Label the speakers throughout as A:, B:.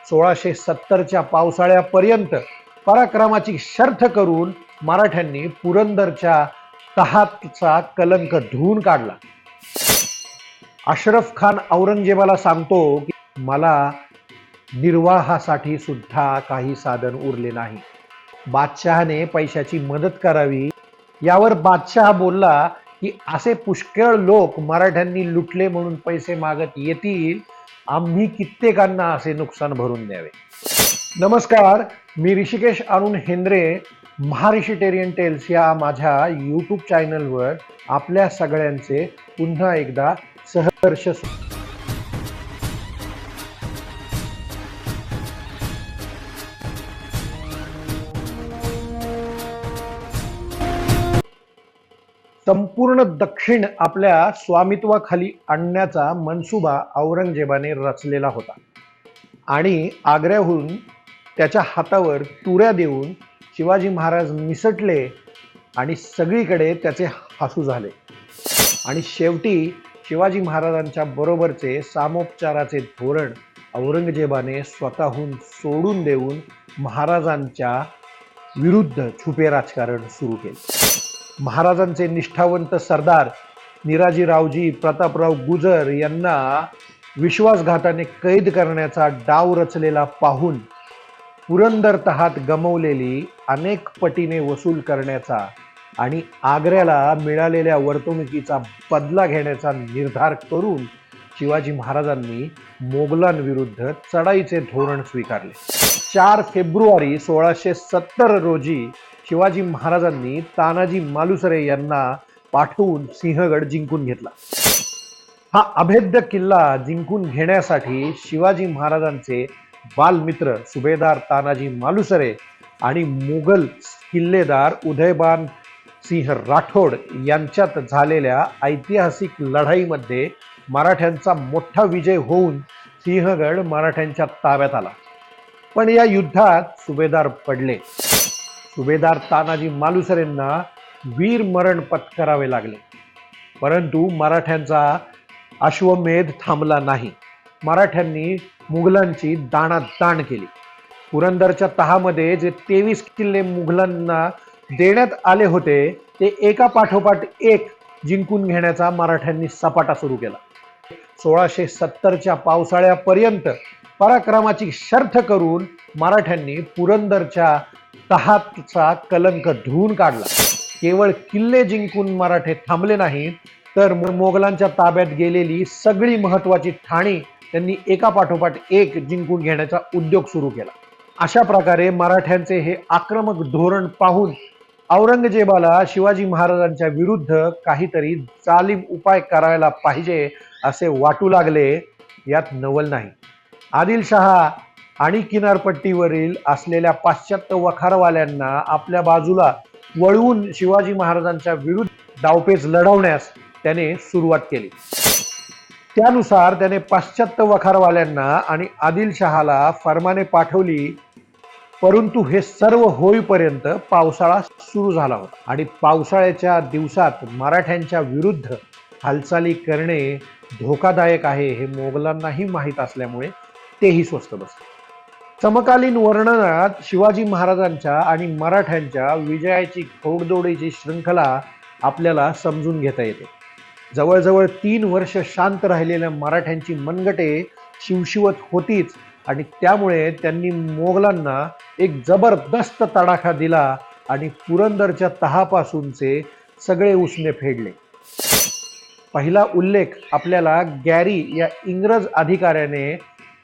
A: 1670च्या पावसाळ्यापर्यंत पराक्रमाची शर्थ करून मराठ्यांनी पुरंदरच्या तहाचा कलंक धुवून काढला. अशरफ खान औरंगजेबाला सांगतो की मला निर्वाहासाठी सुद्धा काही साधन उरले नाही. बादशहाने पैशाची मदत करावी. यावर बादशाह बोलला की असे पुष्कळ लोक मराठ्यांनी लुटले म्हणून पैसे मागत येतील, आम्ही कित्येकांना असे नुकसान भरून द्यावे. नमस्कार, मी ऋषिकेश अरुण हेंद्रे. महाऋषिटेरियन टेल्स या माझ्या यूट्यूब चॅनलवर आपल्या सगळ्यांचे पुन्हा एकदा सहर्ष संपूर्ण दक्षिण आपल्या स्वामित्वाखाली आणण्याचा मनसुबा औरंगजेबाने रचलेला होता आणि आग्र्याहून त्याच्या हातावर तुऱ्या देऊन शिवाजी महाराज निसटले आणि सगळीकडे त्याचे हासू झाले. आणि शेवटी शिवाजी महाराजांच्या बरोबरचे सामोपचाराचे धोरण औरंगजेबाने स्वतःहून सोडून देऊन महाराजांच्या विरुद्ध छुपे राजकारण सुरू केले. महाराजांचे निष्ठावंत सरदार निराजीरावजी प्रतापराव गुजर यांना विश्वासघाताने कैद करण्याचा डाव रचलेला पाहून पुरंदर तहात गमवलेली अनेक पटीने वसूल करण्याचा आणि आग्र्याला मिळालेल्या वर्तणुकीचा बदला घेण्याचा निर्धार करून शिवाजी महाराजांनी मोगलांविरुद्ध चढाईचे धोरण स्वीकारले. 4 फेब्रुवारी 1670 रोजी शिवाजी महाराजांनी तानाजी मालुसरे यांना पाठवून सिंहगड जिंकून घेतला. हा अभेद्य किल्ला जिंकून घेण्यासाठी शिवाजी महाराजांचे बालमित्र सुभेदार तानाजी मालुसरे आणि मुघल किल्लेदार उदयबान सिंह राठोड यांच्यात झालेल्या ऐतिहासिक लढाईमध्ये मराठ्यांचा मोठा विजय होऊन सिंहगड मराठ्यांच्या ताब्यात आला. पण या युद्धात सुभेदार पडले. सुभेदार तानाजी मालुसरेंना वीर मरण पत्करावे लागले. परंतु मराठ्यांचा अश्वमेध थांबला नाही. मराठ्यांनी मुघलांची दाणादाण केली. पुरंदरच्या तहामध्ये जे 23 किल्ले मुघलांना देण्यात आले होते ते एका पाठोपाठ एक जिंकून घेण्याचा मराठ्यांनी सपाटा सुरू केला. 1670च्या पावसाळ्यापर्यंत पराक्रमाची शर्थ करून मराठ्यांनी पुरंदरच्या तहाचा कलंक धुवून काढला. केवळ किल्ले जिंकून मराठे थांबले नाही तर मोगलांच्या ताब्यात गेलेली सगळी महत्वाची ठाणी त्यांनी एका पाठोपाठ एक जिंकून घेण्याचा उद्योग सुरू केला. अशा प्रकारे मराठ्यांचे हे आक्रमक धोरण पाहून औरंगजेबाला शिवाजी महाराजांच्या विरुद्ध काहीतरी जालिम उपाय करायला पाहिजे असे वाटू लागले. यात नवल नाही. आदिलशहा आणि किनारपट्टीवरील असलेल्या पाश्चात्य वखारवाल्यांना आपल्या बाजूला वळवून शिवाजी महाराजांच्या विरुद्ध डावपेच लढवण्यास त्याने सुरुवात केली. त्यानुसार त्याने पाश्चात्य वखारवाल्यांना आणि आदिलशहाला फरमाने पाठवली. परंतु हे सर्व होईपर्यंत पावसाळा सुरू झाला होता आणि पावसाळ्याच्या दिवसात मराठ्यांच्या विरुद्ध हालचाली करणे धोकादायक आहे हे मोगलांनाही माहीत असल्यामुळे तेही स्वस्त बसले. समकालीन वर्णनात शिवाजी महाराजांच्या आणि मराठ्यांच्या विजयाची घोडदौडीची श्रृंखला आपल्याला समजून घेता येते. जवळजवळ 3 वर्ष शांत राहिलेल्या मराठ्यांची मनगटे शिवशिवत होतीच आणि त्यामुळे त्यांनी मोगलांना एक जबरदस्त तडाखा दिला आणि पुरंदरच्या तहापासूनचे सगळे उसने फेडले. पहिला उल्लेख आपल्याला गॅरी या इंग्रज अधिकाऱ्याने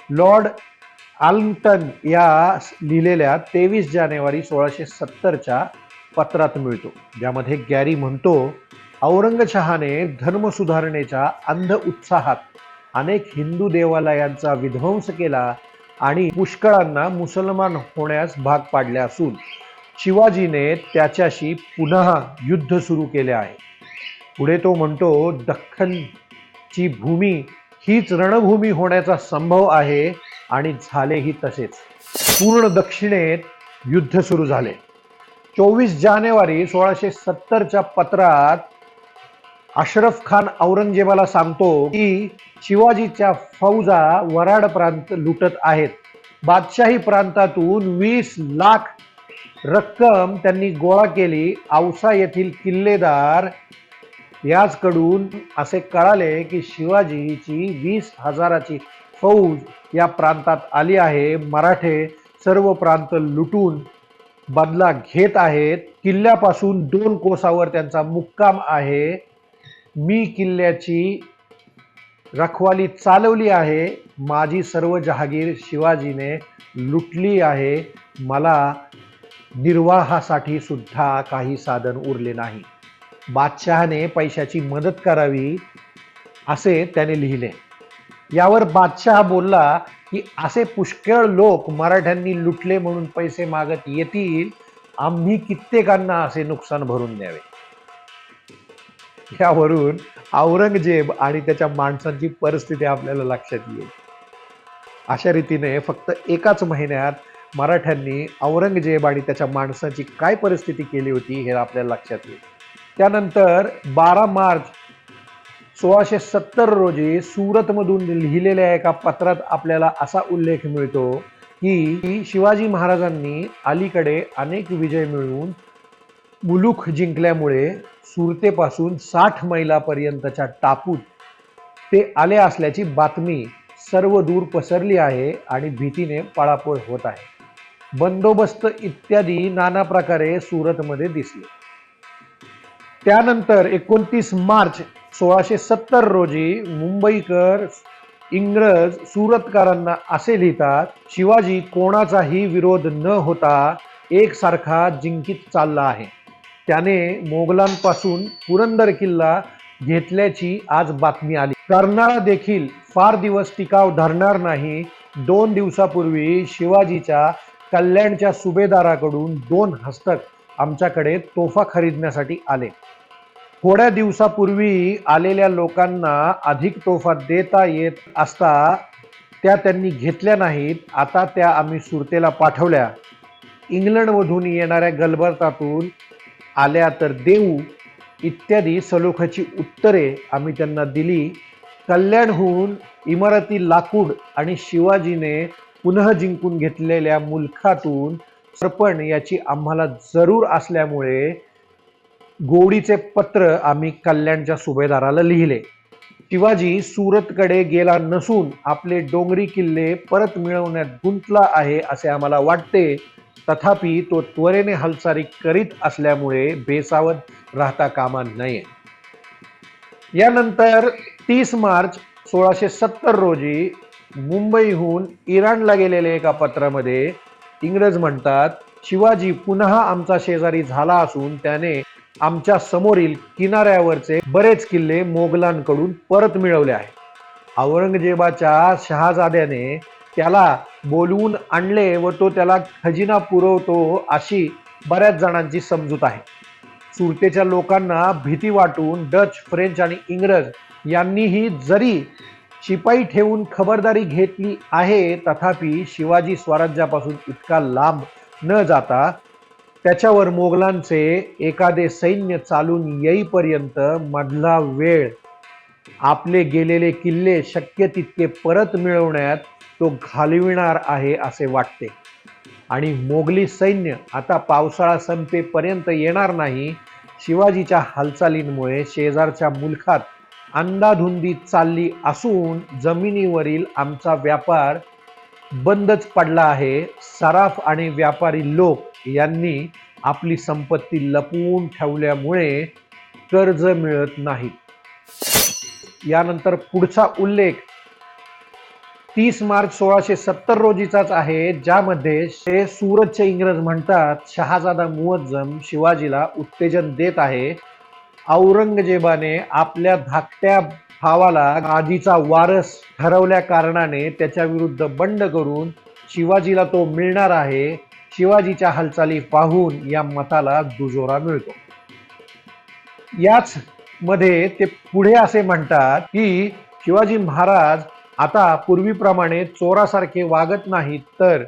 A: लॉर्ड आर्लिंग्टन या लिहिलेल्या 23 जानेवारी 1670च्या पत्रात मिळतो, ज्यामध्ये गॅरी म्हणतो, औरंगशहाने धर्मसुधारणेच्या अंध उत्साहात अनेक हिंदू देवालयांचा विध्वंस केला आणि पुष्कळांना मुसलमान होण्यास भाग पाडले असून शिवाजीने त्याच्याशी पुन्हा युद्ध सुरू केले आहे. पुढे तो म्हणतो, दख्खनची भूमी हीच रणभूमी होण्याचा संभव आहे आणि झालेही तसेच. पूर्ण दक्षिणेत युद्ध सुरू झाले. 24 जानेवारी 1670च्या पत्रात अशरफ खान औरंगजेबाला सांगतो की शिवाजीच्या फौजा वराड प्रांत लुटत आहेत बादशाही प्रांतातून 20 लाख रक्कम त्यांनी गोळा केली. औसा येथील किल्लेदार याचकडून असे कळाले की शिवाजीची 20,000ची फौज या प्रांतात आली आहे. मराठे सर्व प्रांत लुटून बदला घेत आहेत. किल्ल्यापासून 2 कोसावर त्यांचा मुक्काम आहे. मी किल्ल्याची रखवाली चालवली आहे. माझी सर्व जहागीर शिवाजीने लुटली आहे. मला निर्वाहासाठी सुद्धा काही साधन उरले नाही. बादशहाने पैशाची मदत करावी असे त्याने लिहिले. यावर बादशाह बोलला की असे पुष्कळ लोक मराठ्यांनी लुटले म्हणून पैसे मागत येतील. आम्ही कित्येकांना असे नुकसान भरून द्यावे. यावरून औरंगजेब आणि त्याच्या माणसांची परिस्थिती आपल्याला लक्षात येईल. अशा रीतीने फक्त एकाच महिन्यात मराठ्यांनी औरंगजेब आणि त्याच्या माणसाची काय परिस्थिती केली होती हे आपल्याला लक्षात येईल. त्यानंतर 12 मार्च 1670 रोजी सुरतमधून लिहिलेल्या एका पत्रात आपल्याला असा उल्लेख मिळतो की शिवाजी महाराजांनी अलीकडे अनेक विजय मिळवून मुलुख जिंकल्यामुळे सुरतेपासून 60 मैलापर्यंतच्या टापूत ते आले असल्याची बातमी सर्व दूर पसरली आहे आणि भीतीने पळापळ होत आहे. बंदोबस्त इत्यादी नाना प्रकारे सुरतमध्ये दिसले. त्यानंतर 29 मार्च 1670 रोजी मुंबईकर इंग्रज सुरतकरांना असे लिहितात, शिवाजी कोणाचाही विरोध न होता एकसारखा जिंकीत चालला आहे. त्याने मोगलांपासून पुरंदर किल्ला घेतल्याची आज बातमी आली. कर्नाळा देखील फार दिवस टिकाव धरणार नाही. 2 दिवसापूर्वी शिवाजीच्या कल्याणच्या सुभेदाराकडून 2 हस्तक आमच्याकडे तोफा खरीदण्यासाठी आले. थोड्या दिवसापूर्वी आलेल्या लोकांना अधिक तोफा देता येत असता त्या त्यांनी घेतल्या नाहीत. आता त्या आम्ही सुरतेला पाठवल्या. इंग्लंडमधून येणाऱ्या गलबतातून आल्या तर देऊ इत्यादी सलोख्याची उत्तरे आम्ही त्यांना दिली. कल्याणहून इमारती लाकूड आणि शिवाजीने पुनः जिंकून घेतलेल्या मुलखातून सरपण याची आम्हाला जरूर असल्यामुळे गोडीचे पत्र आम्ही कल्याणच्या सुभेदाराला लिहिले. शिवाजी सुरतकडे गेला नसून आपले डोंगरी किल्ले परत मिळवण्यात गुंतला आहे असे आम्हाला वाटते. तथापि तो त्वरेने हालचाली करीत असल्यामुळे बेसावध राहता कामा नये. यानंतर 30 मार्च 1670 रोजी मुंबईहून इराणला गेलेल्या एका पत्रामध्ये इंग्रज म्हणतात, शिवाजी पुन्हा आमचा शेजारी झाला असून त्याने आमच्या समोरील किनाऱ्यावरचे बरेच किल्ले मोगलांकडून परत मिळवले आहे. औरंगजेबाच्या शहाजाद्याने त्याला बोलवून आणले व तो त्याला खजिना पुरवतो अशी बऱ्याच जणांची समजूत आहे. सुरतेच्या लोकांना भीती वाटून डच, फ्रेंच आणि इंग्रज यांनीही जरी शिपाई ठेवून खबरदारी घेतली आहे, तथापि शिवाजी स्वराज्यापासून इतका लांब न जाता त्याच्यावर मोगलांचे एखादे सैन्य चालून येईपर्यंत मधला वेळ आपले गेलेले किल्ले शक्य तितके परत मिळवण्यात तो घालविणार आहे असे वाटते. आणि मोगली सैन्य आता पावसाळा संपेपर्यंत येणार नाही. शिवाजीच्या हालचालींमुळे शेजारच्या मुलखात अंधाधुंदी चालली असून जमिनीवरील आमचा व्यापार बंदच पडला आहे. सराफ आणि व्यापारी लोक यांनी आपली संपत्ती लपवून ठेवल्यामुळे कर्ज मिळत नाही. यानंतर पुढचा उल्लेख 30 मार्च 1670 रोजीचाच आहे, ज्यामध्ये सुरतचे इंग्रज म्हणतात, शहाजादा मुअज्जम शिवाजीला उत्तेजन देत आहे. औरंगजेबाने आपल्या धाकट्या भावाला आधीचा वारस ठरवल्या कारणाने त्याच्या विरुद्ध बंड करून शिवाजीला तो मिळणार आहे. शिवाजीच्या हालचाली पाहून या मताला दुजोरा मिळतो. याच मध्ये ते पुढे असे म्हणतात की शिवाजी महाराज आता पूर्वीप्रमाणे चोरासारखे वागत नाहीत, तर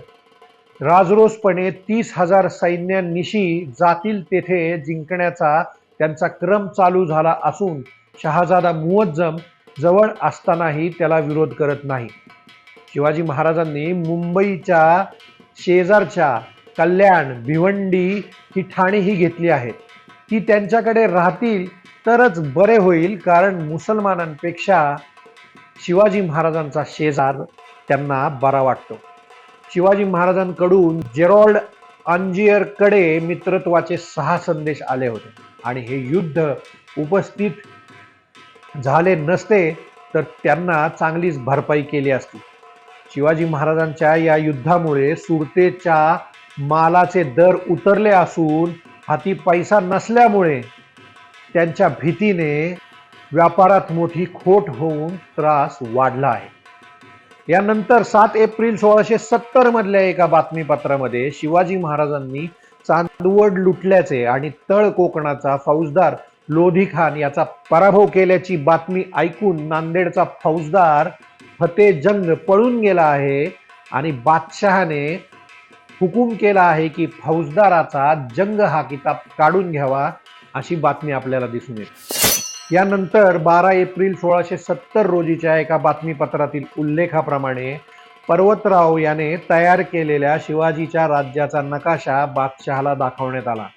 A: राजरोसपणे 30,000 सैन्यानिशी जातील तेथे जिंकण्याचा त्यांचा क्रम चालू झाला असून शहाजादा मुअज्जम जवळ असतानाही त्याला विरोध करत नाही. शिवाजी महाराजांनी मुंबईच्या शेजारच्या कल्याण, भिवंडी ही ठाणे ही घेतली आहेत. ती त्यांच्याकडे राहतील तरच बरे होईल, कारण मुसलमानांपेक्षा शिवाजी महाराजांचा शेजार त्यांना बरा वाटतो. शिवाजी महाराजांकडून जेरॉल्ड अंजियरकडे मित्रत्वाचे 6 संदेश आले होते आणि हे युद्ध उपस्थित झाले नसते तर त्यांना चांगलीच भरपाई केली असती. शिवाजी महाराजांच्या या युद्धामुळे सुरतेच्या मालाचे दर उतरले असून हाती पैसा नसल्यामुळे त्यांच्या भीतीने व्यापारात मोठी खोट होऊन त्रास वाढला आहे. यानंतर 7 एप्रिल 1670 मधल्या एका बातमीपत्रामध्ये शिवाजी महाराजांनी चांदवड लुटल्याचे आणि तळ कोकणाचा फौजदार लोधी खान याचा पराभव केल्याची बातमी ऐकून नांदेडचा फौजदार फतेजंग पळून गेला आहे आणि बादशहाने हुकूम केला आहे की फौजदाराचा जंग हा किताब काढून घ्यावा, अशी बातमी आपल्याला दिसून येते. यानंतर 12 एप्रिल 1670 रोजीच्या एका बातमीपत्रातील उल्लेखाप्रमाणे पर्वतराव याने तयार केलेल्या शिवाजीच्या राज्याचा नकाशा बादशहाला दाखवण्यात आला.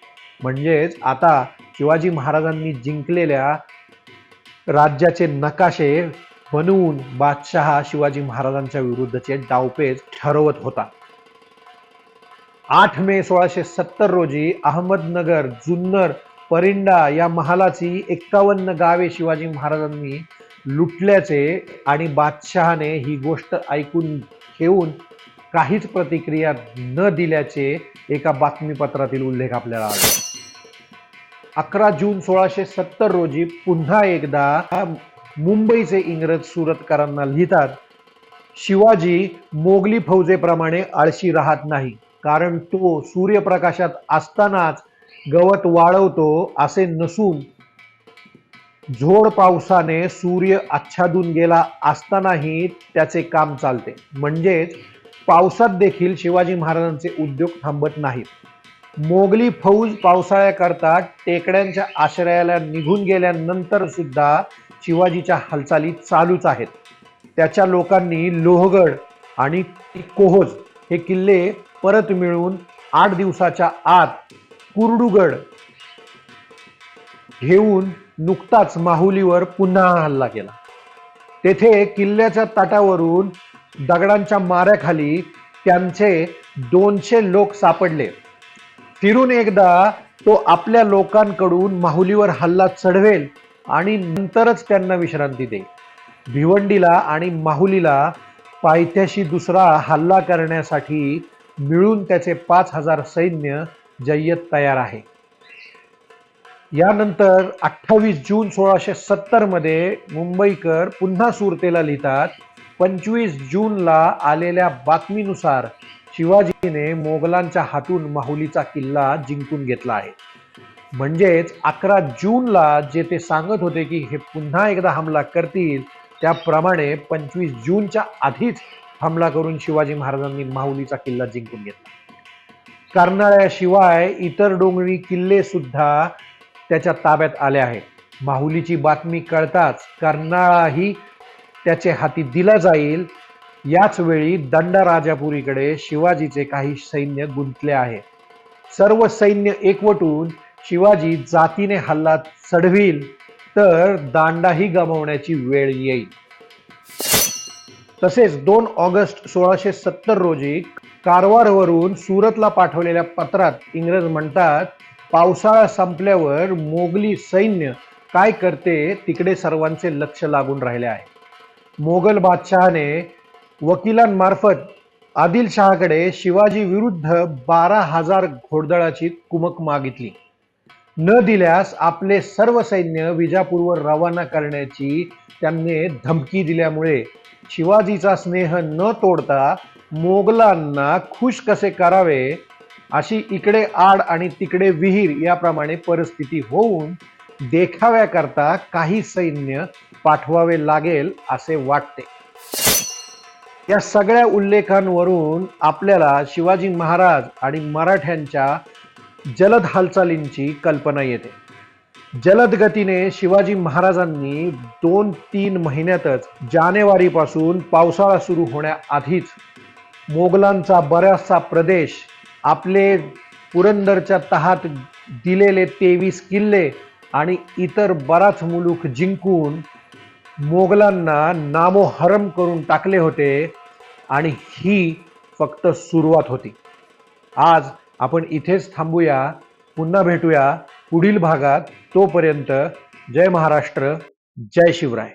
A: म्हणजेच आता शिवाजी महाराजांनी जिंकलेल्या राज्याचे नकाशे बनवून बादशहा शिवाजी महाराजांच्या विरुद्धचे डावपेच ठरवत होता. 8 मे 1670 रोजी अहमदनगर, जुन्नर, परिंडा या महालाची 51 गावे शिवाजी महाराजांनी लुटल्याचे आणि बादशहाने ही गोष्ट ऐकून घेऊन काहीच प्रतिक्रिया न दिल्याचे एका बातमीपत्रातील उल्लेख आपल्याला आढळतो. 11 जून 1670 रोजी पुन्हा एकदा मुंबईचे इंग्रज सुरतकरांना लिहितात, शिवाजी मोगली फौजेप्रमाणे आळशी राहत नाही, कारण तो सूर्यप्रकाशात असतानाच गवत वाळवतो असे नसून झोड पावसाने सूर्य आच्छादून गेला असतानाही त्याचे काम चालते. म्हणजेच पावसात देखील शिवाजी महाराजांचे उद्योग थांबत नाहीत. मोगली फौज पावसाळ्याकरता टेकड्यांच्या आश्रयाला निघून गेल्यानंतर सुद्धा शिवाजीच्या हालचाली चालूच आहेत. त्याच्या लोकांनी लोहगड आणि कोहोज हे किल्ले परत मिळवून 8 दिवसाच्या आत कुर्डुगड घेऊन नुकताच माहुलीवर पुन्हा हल्ला केला. तेथे किल्ल्याच्या तटावरून दगडांच्या माऱ्याखाली त्यांचे 200 लोक सापडले. फिरून एकदा तो आपल्या लोकांकडून माहुलीवर हल्ला चढवेल आणि नंतरच त्यांना विश्रांती देईल. भिवंडीला आणि माहुलीला पायथ्याशी दुसरा हल्ला करण्यासाठी मिळून त्याचे 5000 सैन्य जय्यत तयार आहे. यानंतर 28 जून 1670 मध्ये मुंबईकर पुन्हा सुरतेला लिहितात, 25 जूनला आलेल्या बातमीनुसार शिवाजीने मोगलांच्या हातून माहुलीचा किल्ला जिंकून घेतला आहे. म्हणजेच 11 जूनला जे ते सांगत होते की हे पुन्हा एकदा हमला करतील, त्याप्रमाणे 25 जूनच्या आधीच हमला करून शिवाजी महाराजांनी माहुलीचा किल्ला जिंकून घेतला. कर्नाळ्याशिवाय इतर डोंगरी किल्ले सुद्धा त्याच्या ताब्यात आले आहेत. माहुलीची बातमी कळताच कर्नाळाही त्याचे हाती दिला जाईल. याच वेळी दंडाराजापुरीकडे शिवाजीचे काही सैन्य गुंतले आहे. सर्व सैन्य एकवटून शिवाजी जातीने हल्ला चढविल तर दांडाही गमावण्याची वेळ येईल. तसेच 2 ऑगस्ट 1670 रोजी कारवारवरून सुरतला पाठवलेल्या पत्रात इंग्रज म्हणतात, पावसाळा संपल्यावर मोगली सैन्य काय करते तिकडे सर्वांचे लक्ष लागून राहिले आहे. मोगल बादशहाने वकिलांमार्फत आदिलशहाकडे शिवाजी विरुद्ध 12,000 घोडदळाची कुमक मागितली. न दिल्यास आपले सर्व सैन्य विजापूरवर रवाना करण्याची त्यांनी धमकी दिल्यामुळे शिवाजीचा स्नेह न तोडता मोगलांना खुश कसे करावे अशी इकडे आड आणि तिकडे विहीर याप्रमाणे परिस्थिती होऊन देखाव्याकरता काही सैन्य पाठवावे लागेल असे वाटते. या सगळ्या उल्लेखांवरून आपल्याला शिवाजी महाराज आणि मराठ्यांच्या जलद हालचालींची कल्पना येते. जलद गतीने शिवाजी महाराजांनी 2-3 महिन्यातच जानेवारीपासून पावसाळा सुरू होण्याआधीच मोगलांचा बराचसा प्रदेश, आपले पुरंदरच्या तहात दिलेले 23 किल्ले आणि इतर बराच मुलूक जिंकून मोगलांना नामोहरम करून टाकले होते. आणि ही फक्त सुरुवात होती. आज आपण इथेच थांबूया. पुन्हा भेटूया पुढील भागात. तोपर्यंत जय महाराष्ट्र, जय शिवराय.